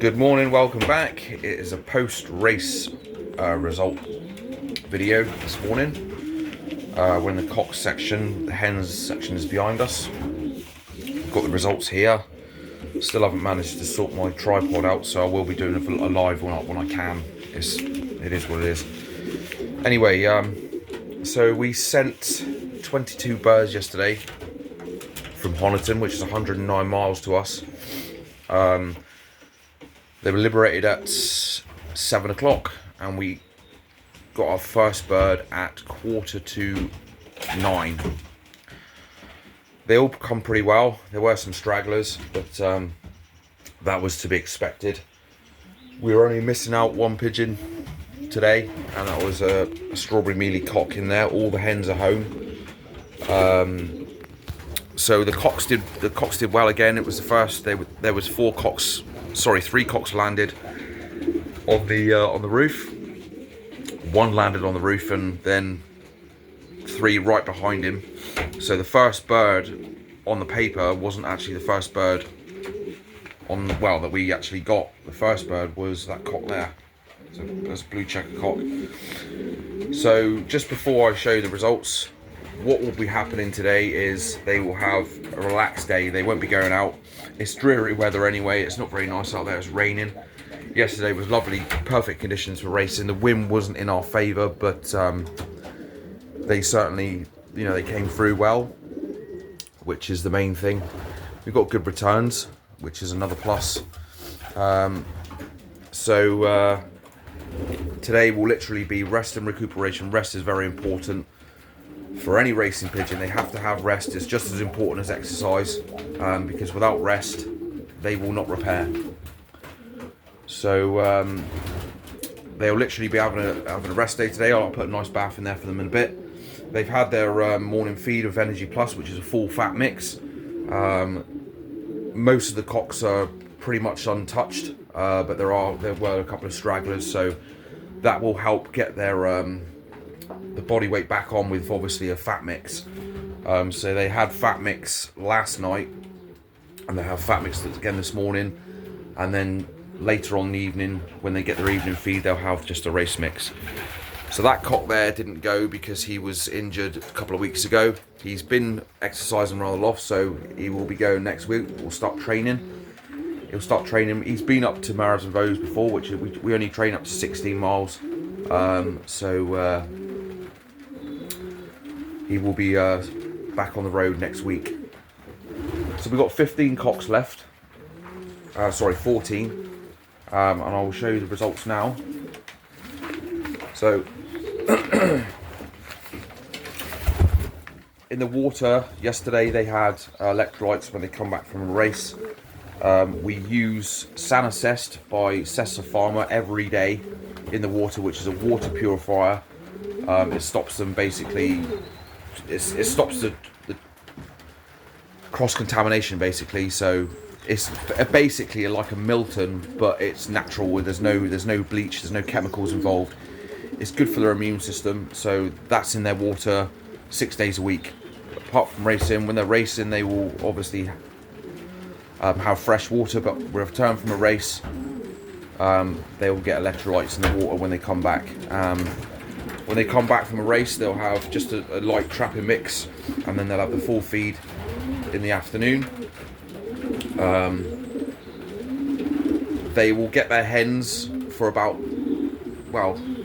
Good morning, welcome back. It is a post-race result video this morning. We're in the cock section, the hens section is behind us. Got the results here. Still haven't managed to sort my tripod out, so I will be doing a live when I can. It is what it is. Anyway, so we sent 22 birds yesterday from Honiton, which is 109 miles to us. They were liberated at 7 o'clock, and we got our first bird at 9:15. They all come pretty well. There were some stragglers, but that was to be expected. We were only missing out one pigeon today, and that was a strawberry mealy cock in there. All the hens are home. So the cocks did well again. It was the first. There was three cocks landed on the roof. One landed on the roof, and then three right behind him. So the first bird on the paper wasn't actually the first bird that we actually got. The first bird was that cock there. So that's a blue checker cock. So just before I show you the results, what will be happening today is they will have a relaxed day. They won't be going out. It's dreary weather anyway. It's not very nice out there. It's raining. Yesterday was lovely, perfect conditions for racing. The wind wasn't in our favour, but they certainly, they came through well, which is the main thing. We got good returns, which is another plus. So today will literally be rest and recuperation. Rest is very important. For any racing pigeon, they have to have rest. It's just as important as exercise, because without rest, they will not repair. So they'll literally be having a rest day today. I'll put a nice bath in there for them in a bit. They've had their morning feed of Energy Plus, which is a full fat mix. Most of the cocks are pretty much untouched, but there were a couple of stragglers, so that will help get their the body weight back on with obviously a fat mix. So they had fat mix last night, and they have fat mix again this morning, and then later on in the evening, when they get their evening feed, they'll have just a race mix. So that cock there didn't go because he was injured a couple of weeks ago. He's been exercising rather loft, so he will be going next week. We'll start training. He'll start training. He's been up to Maras and Vaux before, which we only train up to 16 miles. He will be back on the road next week. So we've got 15 cocks left. 14. And I will show you the results now. So in the water yesterday, they had electrolytes when they come back from a race. We use Sanacest by Cessa Pharma every day in the water, which is a water purifier. It stops them basically. It stops the cross-contamination basically. So it's basically like a Milton, but it's natural. There's no bleach. There's no chemicals involved. It's good for their immune system. So that's in their water 6 days a week. Apart from racing, when they're racing, they will obviously have fresh water. But when they return from a race, they will get electrolytes in the water when they come back. When they come back from a race, they'll have just a light trapping mix, and then they'll have the full feed in the afternoon. They will get their hens for about,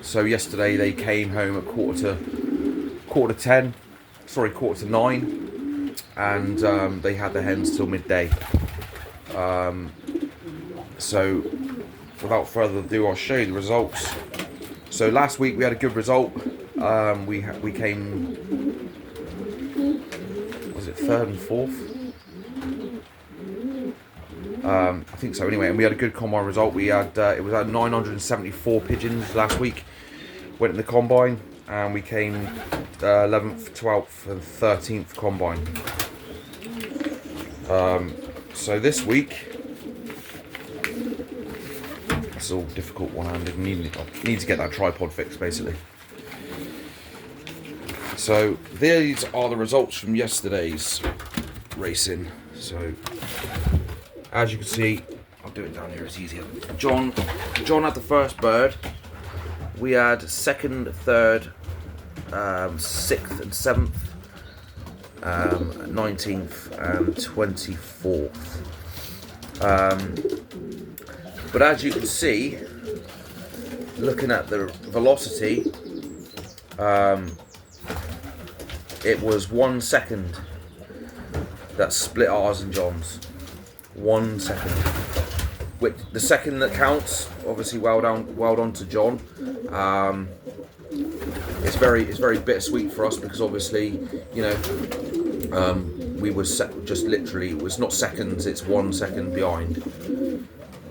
so yesterday they came home at quarter to 9, and they had the hens till midday. So without further ado, I'll show you the results. So last week we had a good result. We came, was it third and fourth? I think so. Anyway, and we had a good combine result. We had it was at 974 pigeons last week. Went in the combine, and we came 11th, 12th, and 13th combine. So this week. It's all difficult one-handed. Need to get that tripod fixed basically. So these are the results from yesterday's racing. So as you can see, I'll do it down here, it's easier. John had the first bird. We had second, third, 6th and 7th, 19th and 24th. But as you can see, looking at the velocity, it was 1 second that split ours and John's. 1 second. Which the second that counts, obviously well done to John. It's very bittersweet for us because obviously, you know, we were just literally, it was not seconds, it's 1 second behind.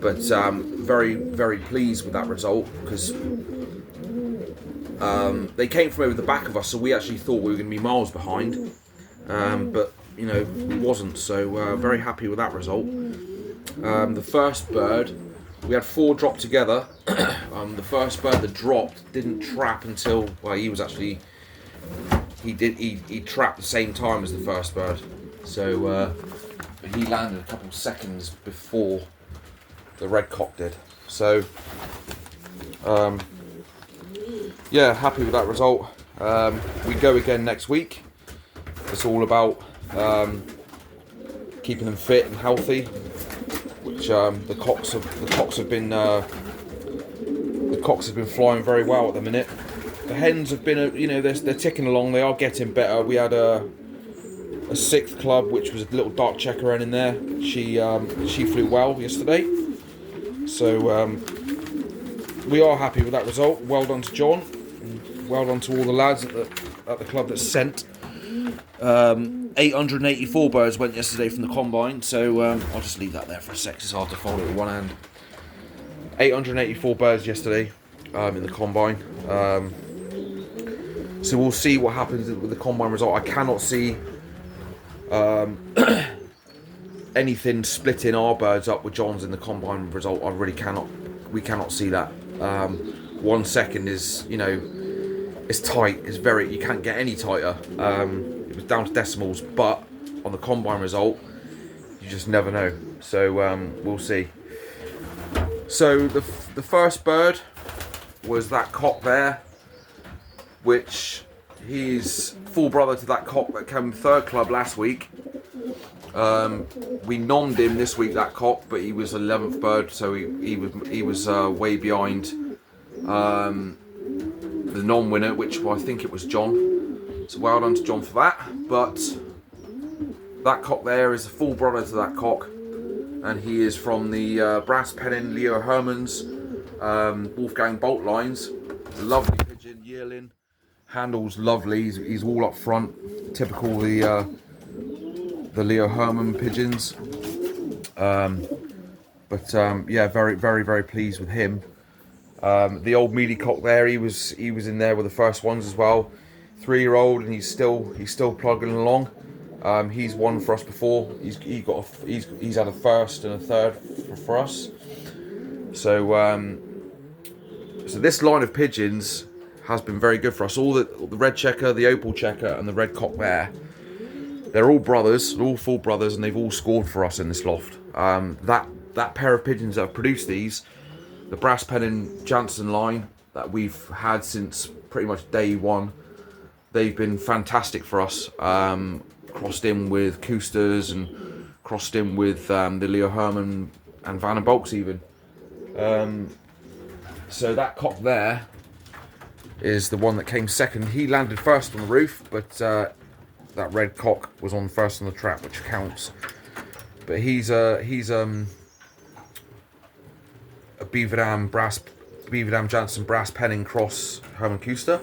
But very pleased with that result because they came from over the back of us, so we actually thought we were going to be miles behind, but you know, we wasn't. So very happy with that result. The first bird, we had 4 drop together. The first bird that dropped didn't trap until, well, he was actually, he trapped the same time as the first bird. So he landed a couple seconds before the red cock did. So yeah, happy with that result. We go again next week. It's all about keeping them fit and healthy, which the cocks have been flying very well at the minute. The hens have been, you know, they're ticking along. They are getting better. We had a 6th club, which was a little dark checker hen in there. She flew well yesterday. So we are happy with that result. Well done to John. And well done to all the lads at the club that sent. 884 birds went yesterday from the combine. So I'll just leave that there for a sec. It's hard to fold it with one hand. 884 birds yesterday in the combine. So we'll see what happens with the combine result. I cannot see anything splitting our birds up with John's in the combine result. I really cannot. We cannot see that. 1 second is, you know, it's tight. It's very. You can't get any tighter. It was down to decimals, but on the combine result, you just never know. So we'll see. So the first bird was that cock there, which he's full brother to that cock that came 3rd club last week. We nommed him this week, that cock, but he was 11th bird, so he was way behind the non-winner, which I think it was John. So well done to John for that. But that cock there is a full brother to that cock, and he is from the Brass Pennon Leo Herman's Wolfgang Bolt lines. Lovely pigeon, yearling. Handles lovely. He's all up front, typical the Leo Herman pigeons. Yeah, very pleased with him. The old mealy cock there, he was in there with the first ones as well. 3-year-old, and he's still plugging along. He's won for us before. He's had a first and a third for us. So so this line of pigeons has been very good for us. All the red checker, the opal checker, and the red cock there, they're all brothers, they're all full brothers, and they've all scored for us in this loft. That pair of pigeons that have produced these, the Brass Pennon Jansen line that we've had since pretty much day one, they've been fantastic for us. Crossed in with Koosters and crossed in with the Leo Herman and Van and Bolks even. So that cock there is the one that came second. He landed first on the roof, but that red cock was on first on the trap, which counts. But he's a Beaver Dam Jansen Brass Penning cross Herman Kooster.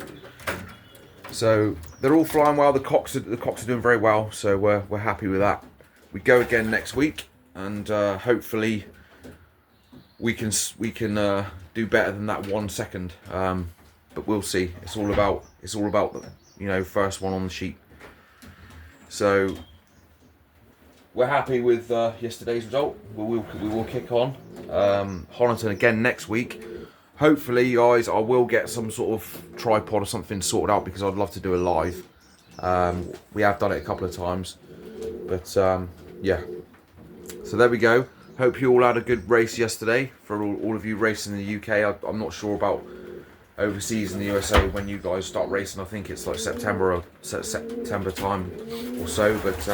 So they're all flying well. The cocks are doing very well. So we're happy with that. We go again next week, and hopefully we can do better than that 1 second. But we'll see. It's all about the, you know, first one on the sheet. So we're happy with yesterday's result. We will kick on. Honiton again next week. Hopefully, guys, I will get some sort of tripod or something sorted out because I'd love to do a live. We have done it a couple of times, but yeah. So there we go. Hope you all had a good race yesterday. For all of you racing in the UK, I'm not sure about overseas in the USA when you guys start racing. I think it's like September time or so. But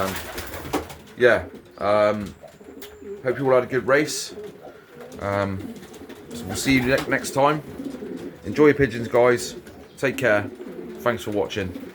yeah, hope you all had a good race. So we'll see you next time. Enjoy your pigeons, guys. Take care. Thanks for watching.